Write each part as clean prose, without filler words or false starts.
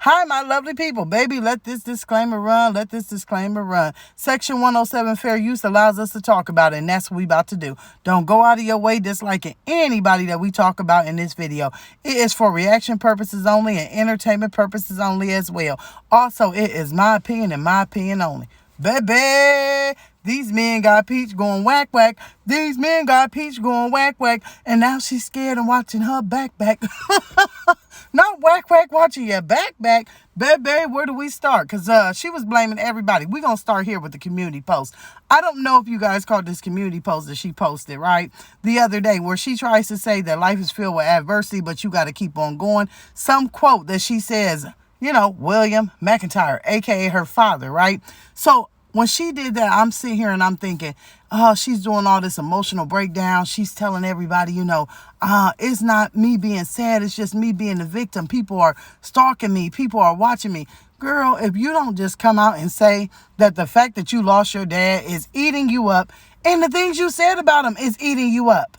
Hi, my lovely people. Baby, let this disclaimer run. Let this disclaimer run. Section 107 fair use allows us to talk about it, and that's what we about to do. Don't go out of your way disliking anybody that we talk about in this video. It is for reaction purposes only and entertainment purposes only as well. Also, it is my opinion and my opinion only. Baby, these men got Peach going whack whack. These men got Peach going whack whack. And now she's scared and watching her back. Not whack whack watching your back. Baby, where do we start? Because she was blaming everybody. We're going to start here with the community post. I don't know if you guys caught this community post that she posted, right? The other day where she tries to say that life is filled with adversity, but you got to keep on going. Some quote that she says, William McIntyre, a.k.a. her father, right? So when she did that, I'm sitting here and I'm thinking, oh, she's doing all this emotional breakdown. She's telling everybody, it's not me being sad. It's just me being the victim. People are stalking me. People are watching me. Girl, if you don't just come out and say that the fact that you lost your dad is eating you up and the things you said about him is eating you up.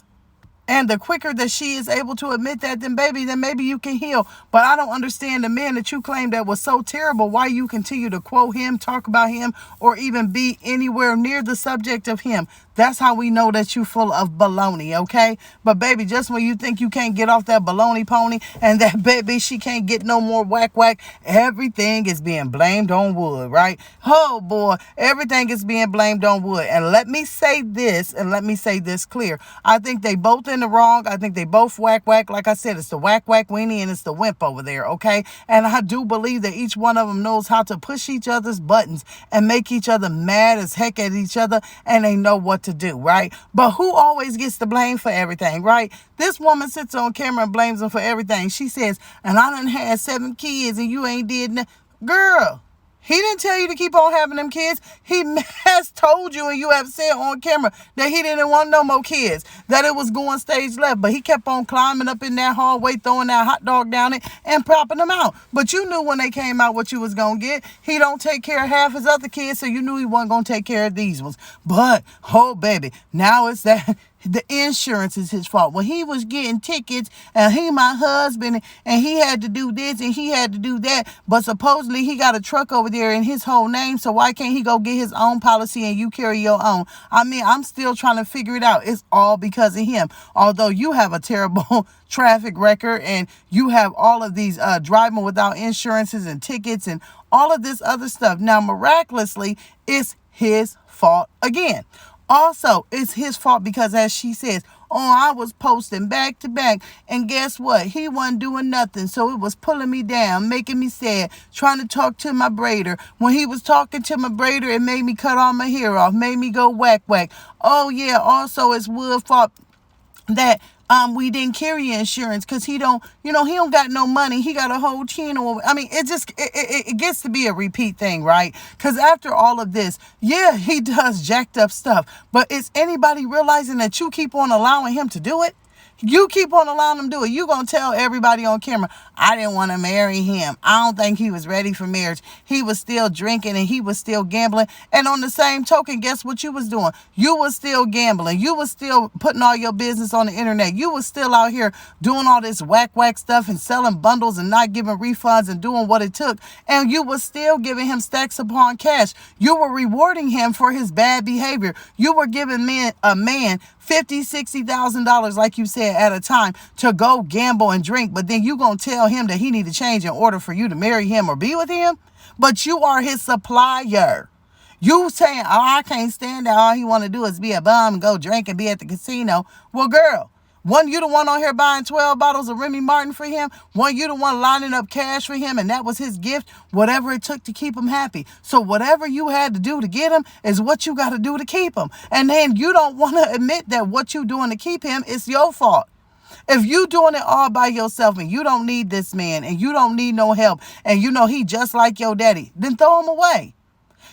And the quicker that she is able to admit that, then maybe you can heal. But I don't understand the man that you claim that was so terrible, why you continue to quote him, talk about him, or even be anywhere near the subject of him. That's how we know that you full of baloney, okay? But baby, just when you think you can't get off that baloney pony and that baby, she can't get no more whack whack, everything is being blamed on Wood, right? Oh boy, everything is being blamed on Wood. And let me say this clear. I think they both in the wrong. I think they both whack whack. Like I said, it's the whack whack weenie and it's the wimp over there, okay? And I do believe that each one of them knows how to push each other's buttons and make each other mad as heck at each other, and they know what to do, right? But who always gets the blame for everything, right? This woman sits on camera and blames them for everything. She says, and I done had 7 kids and you ain't did nothing. Girl, he didn't tell you to keep on having them kids. He has told you and you have said on camera that he didn't want no more kids, that it was going stage left. But he kept on climbing up in that hallway, throwing that hot dog down it and propping them out. But you knew when they came out what you was going to get. He don't take care of half his other kids, so you knew he wasn't going to take care of these ones. But, oh baby, now it's that... The insurance is his fault. When he was getting tickets and he my husband and he had to do this and he had to do that, but supposedly he got a truck over there in his whole name, so why can't he go get his own policy and you carry your own? I mean, I'm still trying to figure it out. It's all because of him. Although you have a terrible traffic record and you have all of these driving without insurances and tickets and all of this other stuff. Now, miraculously, it's his fault again. Also, it's his fault because, as she says, I was posting back to back, and guess what? He wasn't doing nothing, so it was pulling me down, making me sad, trying to talk to my braider. When he was talking to my braider, it made me cut all my hair off, made me go whack whack. Oh yeah, also it's Wood's fault that we didn't carry insurance because he don't got no money. He got a whole chino. I mean, it gets to be a repeat thing, right? Because after all of this, yeah, he does jacked up stuff. But is anybody realizing that you keep on allowing him to do it? You keep on allowing him to do it. You going to tell everybody on camera, I didn't want to marry him. I don't think he was ready for marriage. He was still drinking and he was still gambling. And on the same token, guess what you was doing? You was still gambling. You was still putting all your business on the internet. You was still out here doing all this whack stuff and selling bundles and not giving refunds and doing what it took. And you was still giving him stacks upon cash. You were rewarding him for his bad behavior. You were giving a man $50,000, $60,000, like you said, at a time to go gamble and drink. But then you going to tell him that he need to change in order for you to marry him or be with him? But you are his supplier. You saying, I can't stand that. All he want to do is be a bum and go drink and be at the casino. Well, girl, wasn't you the one on here buying 12 bottles of Remy Martin for him? Wasn't you the one lining up cash for him and that was his gift? Whatever it took to keep him happy. So whatever you had to do to get him is what you got to do to keep him. And then you don't want to admit that what you doing to keep him is your fault. If you doing it all by yourself and you don't need this man and you don't need no help and you know he just like your daddy, then throw him away.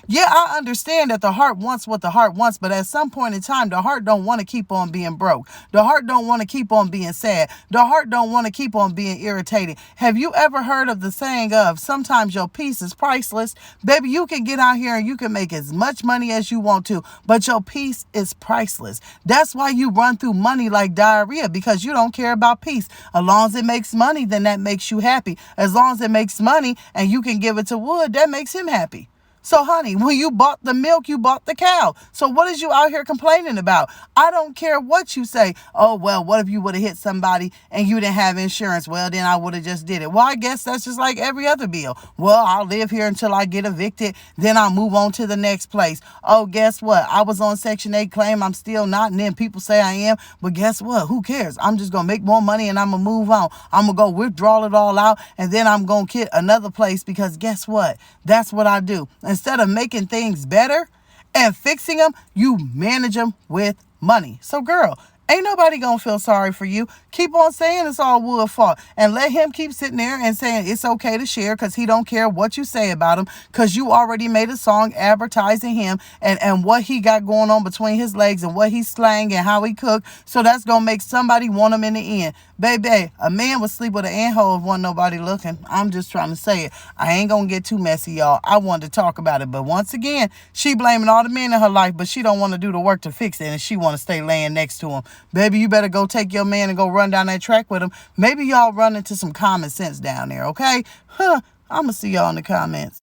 Yeah, I understand that the heart wants what the heart wants, but at some point in time, the heart don't want to keep on being broke. The heart don't want to keep on being sad. The heart don't want to keep on being irritated. Have you ever heard of the saying of sometimes your peace is priceless? Baby, you can get out here and you can make as much money as you want to, but your peace is priceless. That's why you run through money like diarrhea, because you don't care about peace. As long as it makes money, then that makes you happy. As long as it makes money and you can give it to Wood, that makes him happy. So, honey, when you bought the milk, you bought the cow. So what is you out here complaining about? I don't care what you say. Oh, well, what if you would have hit somebody and you didn't have insurance? Well, then I would have just did it. Well, I guess that's just like every other bill. Well, I'll live here until I get evicted. Then I'll move on to the next place. Oh, guess what? I was on Section 8 claim. I'm still not. And then people say I am. But guess what? Who cares? I'm just going to make more money and I'm going to move on. I'm going to go withdraw it all out. And then I'm going to get another place, because guess what? That's what I do. Instead of making things better and fixing them, you manage them with money. So, girl, ain't nobody gonna feel sorry for you. Keep on saying it's all Wood's fault, and let him keep sitting there and saying it's okay to share, because he don't care what you say about him, because you already made a song advertising him and what he got going on between his legs and what he's slang and how he cook. So that's gonna make somebody want him in the end. Baby, a man would sleep with an ant-hole if wasn't nobody looking. I'm just trying to say it. I ain't gonna get too messy, y'all. I wanted to talk about it, but once again, she blaming all the men in her life, but she don't want to do the work to fix it, and she want to stay laying next to him. Baby, you better go take your man and go run down that track with him. Maybe y'all run into some common sense down there, okay? I'm gonna see y'all in the comments.